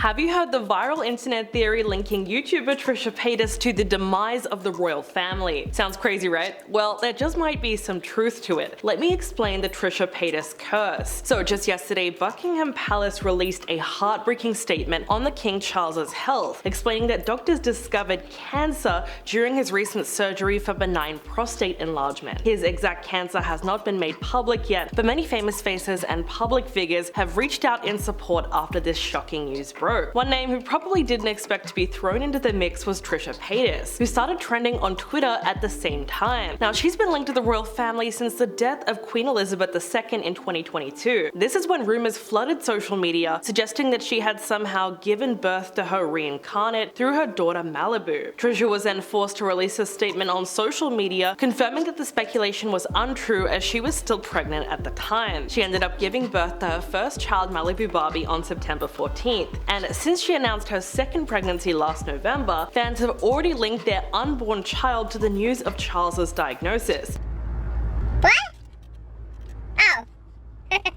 Have you heard the viral internet theory linking YouTuber Trisha Paytas to the demise of the royal family? Sounds crazy, right? Well, there just might be some truth to it. Let me explain the Trisha Paytas curse. So just yesterday, Buckingham Palace released a heartbreaking statement on the King Charles's health, explaining that doctors discovered cancer during his recent surgery for benign prostate enlargement. His exact cancer has not been made public yet, but many famous faces and public figures have reached out in support after this shocking news broke. One name who probably didn't expect to be thrown into the mix was Trisha Paytas, who started trending on Twitter at the same time. Now, she's been linked to the royal family since the death of Queen Elizabeth II in 2022. This is when rumors flooded social media, suggesting that she had somehow given birth to her reincarnate through her daughter Malibu. Trisha was then forced to release a statement on social media, confirming that the speculation was untrue as she was still pregnant at the time. She ended up giving birth to her first child, Malibu Barbie, on September 14th. And since she announced her second pregnancy last November, fans have already linked their unborn child to the news of Charles's diagnosis. What? Oh. Okay.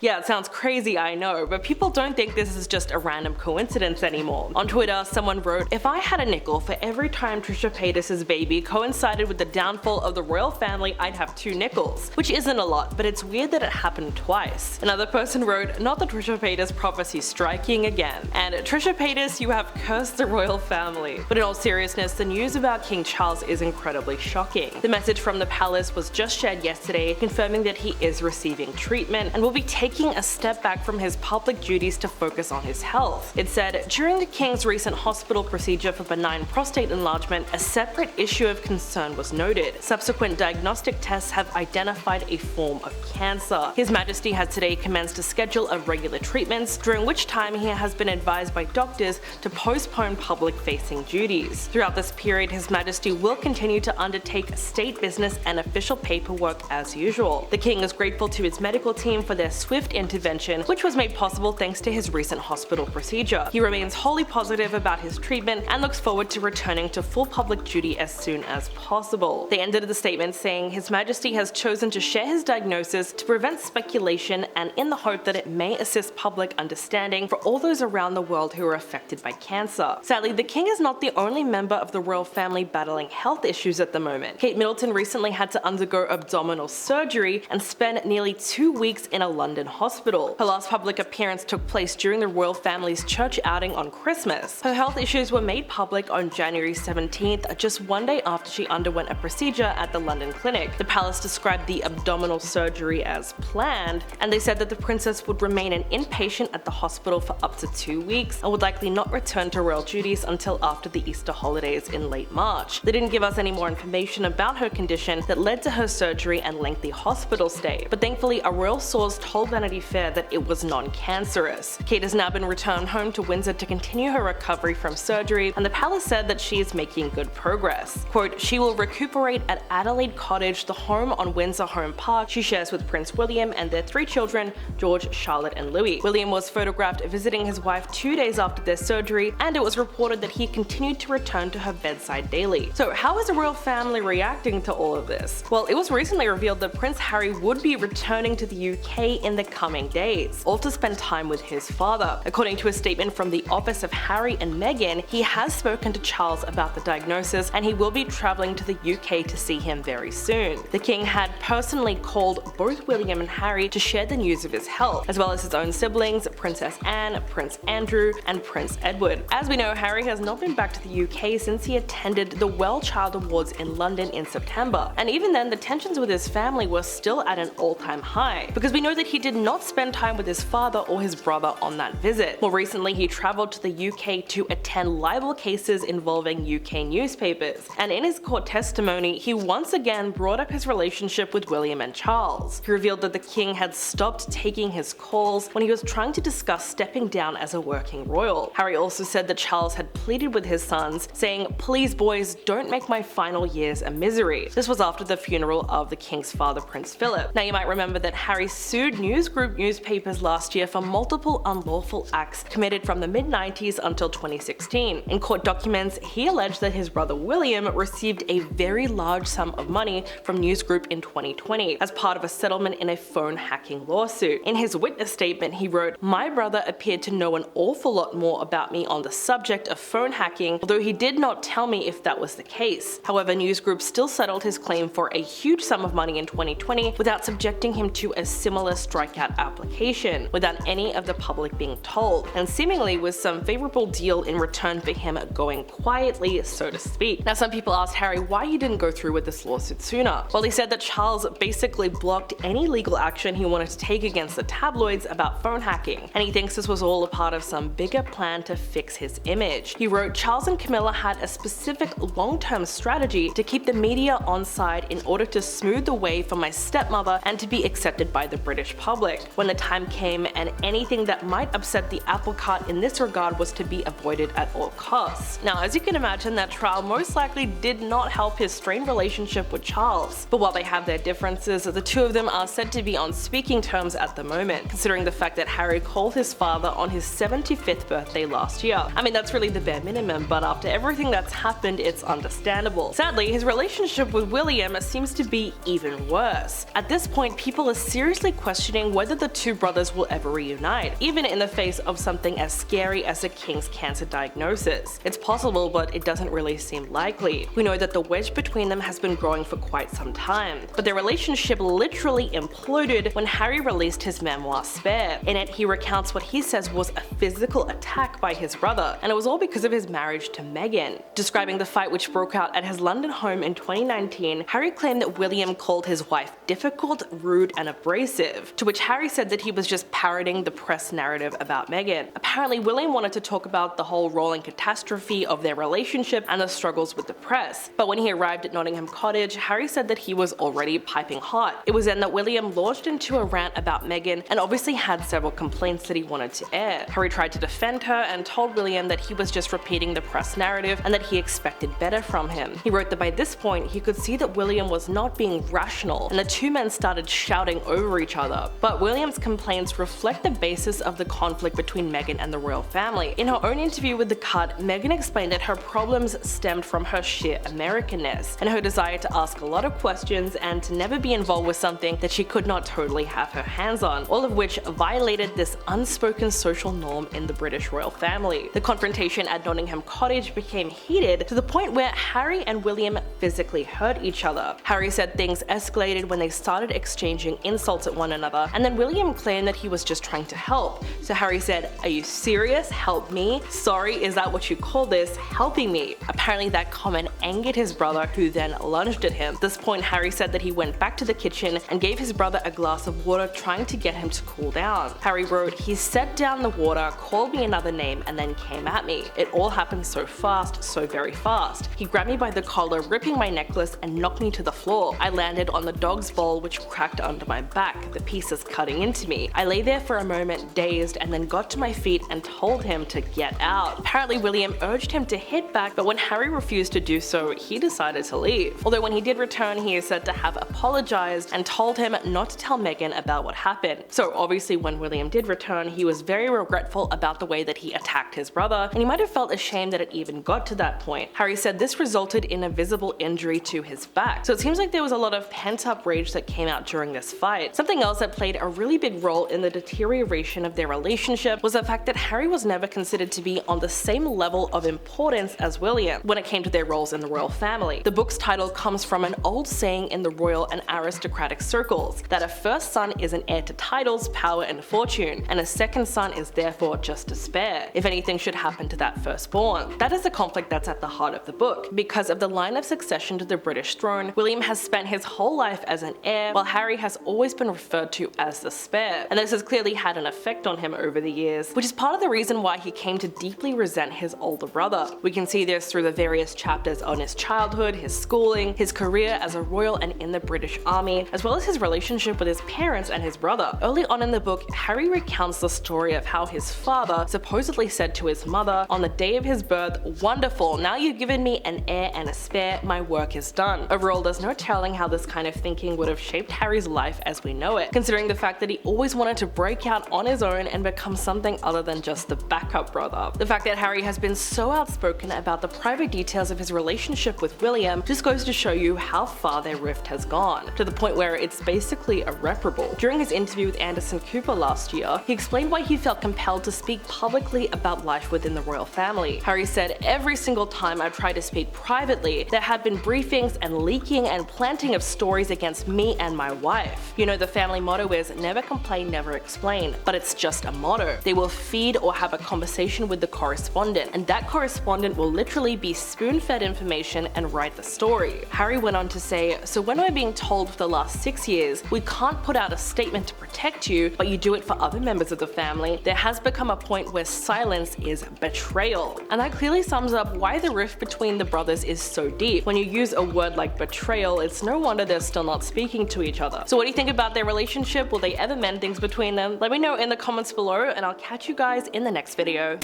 Yeah, it sounds crazy, I know, but people don't think this is just a random coincidence anymore. On Twitter, someone wrote, "If I had a nickel for every time Trisha Paytas' baby coincided with the downfall of the royal family, I'd have 2 nickels. Which isn't a lot, but it's weird that it happened twice." Another person wrote, "Not the Trisha Paytas prophecy striking again." And Trisha Paytas, you have cursed the royal family. But in all seriousness, the news about King Charles is incredibly shocking. The message from the palace was just shared yesterday, confirming that he is receiving treatment and will be taking a step back from his public duties to focus on his health. It said, "During the King's recent hospital procedure for benign prostate enlargement, a separate issue of concern was noted. Subsequent diagnostic tests have identified a form of cancer. His Majesty has today commenced a schedule of regular treatments, during which time he has been advised by doctors to postpone public-facing duties. Throughout this period, His Majesty will continue to undertake state business and official paperwork as usual. The King is grateful to his medical team for their swift intervention, which was made possible thanks to his recent hospital procedure. He remains wholly positive about his treatment and looks forward to returning to full public duty as soon as possible." They ended the statement saying, "His Majesty has chosen to share his diagnosis to prevent speculation and in the hope that it may assist public understanding for all those around the world who are affected by cancer." Sadly, the King is not the only member of the royal family battling health issues at the moment. Kate Middleton recently had to undergo abdominal surgery and spend nearly 2 weeks in a London hospital. Her last public appearance took place during the royal family's church outing on Christmas. Her health issues were made public on January 17th, just one day after she underwent a procedure at the London clinic. The palace described the abdominal surgery as planned, and they said that the princess would remain an inpatient at the hospital for up to 2 weeks and would likely not return to royal duties until after the Easter holidays in late March. They didn't give us any more information about her condition that led to her surgery and lengthy hospital stay, but thankfully a royal source told Vanity Fair that it was non-cancerous. Kate has now been returned home to Windsor to continue her recovery from surgery, and the palace said that she is making good progress. Quote, "She will recuperate at Adelaide Cottage, the home on Windsor Home Park she shares with Prince William and their 3 children, George, Charlotte and Louis." William was photographed visiting his wife 2 days after their surgery, and it was reported that he continued to return to her bedside daily. So how is the royal family reacting to all of this? Well, it was recently revealed that Prince Harry would be returning to the UK in the coming days, all to spend time with his father. According to a statement from the office of Harry and Meghan, he has spoken to Charles about the diagnosis and he will be travelling to the UK to see him very soon. The King had personally called both William and Harry to share the news of his health, as well as his own siblings, Princess Anne, Prince Andrew, and Prince Edward. As we know, Harry has not been back to the UK since he attended the Well Child Awards in London in September, and even then the tensions with his family were still at an all-time high, because we know that he did not spend time with his father or his brother on that visit. More recently, he travelled to the UK to attend libel cases involving UK newspapers, and in his court testimony, he once again brought up his relationship with William and Charles. He revealed that the King had stopped taking his calls when he was trying to discuss stepping down as a working royal. Harry also said that Charles had pleaded with his sons, saying, "Please boys, don't make my final years a misery." This was after the funeral of the King's father, Prince Philip. Now you might remember that Harry sued news group newspapers last year for multiple unlawful acts committed from the mid-90s until 2016. In court documents, he alleged that his brother William received a very large sum of money from News Group in 2020 as part of a settlement in a phone hacking lawsuit. In his witness statement, he wrote, "My brother appeared to know an awful lot more about me on the subject of phone hacking, although he did not tell me if that was the case." However, News Group still settled his claim for a huge sum of money in 2020 without subjecting him to a similar strikeout application, without any of the public being told, and seemingly with some favorable deal in return for him going quietly, so to speak. Now, some people asked Harry why he didn't go through with this lawsuit sooner. Well, he said that Charles basically blocked any legal action he wanted to take against the tabloids about phone hacking, and he thinks this was all a part of some bigger plan to fix his image. He wrote, "Charles and Camilla had a specific long-term strategy to keep the media on side in order to smooth the way for my stepmother and to be accepted by the British public. When the time came, and anything that might upset the apple cart in this regard was to be avoided at all costs." Now, as you can imagine, that trial most likely did not help his strained relationship with Charles. But while they have their differences, the two of them are said to be on speaking terms at the moment, considering the fact that Harry called his father on his 75th birthday last year. I mean, that's really the bare minimum, but after everything that's happened, it's understandable. Sadly, his relationship with William seems to be even worse. At this point, people are seriously questioning whether the two brothers will ever reunite, even in the face of something as scary as a king's cancer diagnosis. It's possible, but it doesn't really seem likely. We know that the wedge between them has been growing for quite some time, but their relationship literally imploded when Harry released his memoir Spare. In it, he recounts what he says was a physical attack by his brother, and it was all because of his marriage to Meghan. Describing the fight which broke out at his London home in 2019, Harry claimed that William called his wife difficult, rude, and abrasive, to which Harry said that he was just parroting the press narrative about Meghan. Apparently, William wanted to talk about the whole rolling catastrophe of their relationship and the struggles with the press, but when he arrived at Nottingham Cottage, Harry said that he was already piping hot. It was then that William launched into a rant about Meghan and obviously had several complaints that he wanted to air. Harry tried to defend her and told William that he was just repeating the press narrative and that he expected better from him. He wrote that by this point, he could see that William was not being rational, and the two men started shouting over each other. But William's complaints reflect the basis of the conflict between Meghan and the royal family. In her own interview with The Cut, Meghan explained that her problems stemmed from her sheer Americanness and her desire to ask a lot of questions and to never be involved with something that she could not totally have her hands on, all of which violated this unspoken social norm in the British royal family. The confrontation at Nottingham Cottage became heated to the point where Harry and William physically hurt each other. Harry said things escalated when they started exchanging insults at one another, and then William claimed that he was just trying to help. So Harry said, "Are you serious? Help me? Sorry, is that what you call this? Helping me?" Apparently that comment angered his brother, who then lunged at him. At this point, Harry said that he went back to the kitchen and gave his brother a glass of water, trying to get him to cool down. Harry wrote, "He set down the water, called me another name, and then came at me. It all happened so fast, so very fast. He grabbed me by the collar, ripping my necklace, and knocked me to the floor. I landed on the dog's bowl, which cracked under my back, the pieces cutting into me. I lay there for a moment, dazed, and then got to my feet and told him to get out." Apparently, William urged him to hit back, but when Harry refused to do so, he decided to leave. Although when he did return, he is said to have apologized and told him not to tell Meghan about what happened. So obviously when William did return, he was very regretful about the way that he attacked his brother, and he might have felt ashamed that it even got to that point. Harry said this resulted in a visible injury to his back. So it seems like there was a lot of pent-up rage that came out during this fight. Something else that played a really big role in the deterioration of their relationship was the fact that Harry was never considered to be on the same level of importance as William when it came to their roles in the royal family. The book's title comes from an old saying in the royal and aristocratic circles, that a first son is an heir to titles, power, and fortune, and a second son is therefore just a spare, if anything should happen to that firstborn. That is the conflict that's at the heart of the book. Because of the line of succession to the British throne, William has spent his whole life as an heir, while Harry has always been referred to as the spare, and this has clearly had an effect on him over the years, which is part of the reason why he came to deeply resent his older brother. We can see this through the various chapters on his childhood, his schooling, his career as a royal and in the British Army, as well as his relationship with his parents and his brother. Early on in the book, Harry recounts the story of how his father supposedly said to his mother on the day of his birth, "Wonderful, now you've given me an heir and a spare, my work is done." Overall, there's no telling how this kind of thinking would have shaped Harry's life as we know it, considering sharing the fact that he always wanted to break out on his own and become something other than just the backup brother. The fact that Harry has been so outspoken about the private details of his relationship with William just goes to show you how far their rift has gone, to the point where it's basically irreparable. During his interview with Anderson Cooper last year, he explained why he felt compelled to speak publicly about life within the royal family. Harry said, "Every single time I tried to speak privately, there had been briefings and leaking and planting of stories against me and my wife. You know, the family motto is never complain, never explain, but it's just a motto. They will feed or have a conversation with the correspondent, and that correspondent will literally be spoon-fed information and write the story." Harry went on to say, "So when we're being told for the last 6 years, we can't put out a statement to protect you, but you do it for other members of the family, there has become a point where silence is betrayal." And that clearly sums up why the rift between the brothers is so deep. When you use a word like betrayal, it's no wonder they're still not speaking to each other. So what do you think about their relationship? Will they ever mend things between them? Let me know in the comments below, and I'll catch you guys in the next video.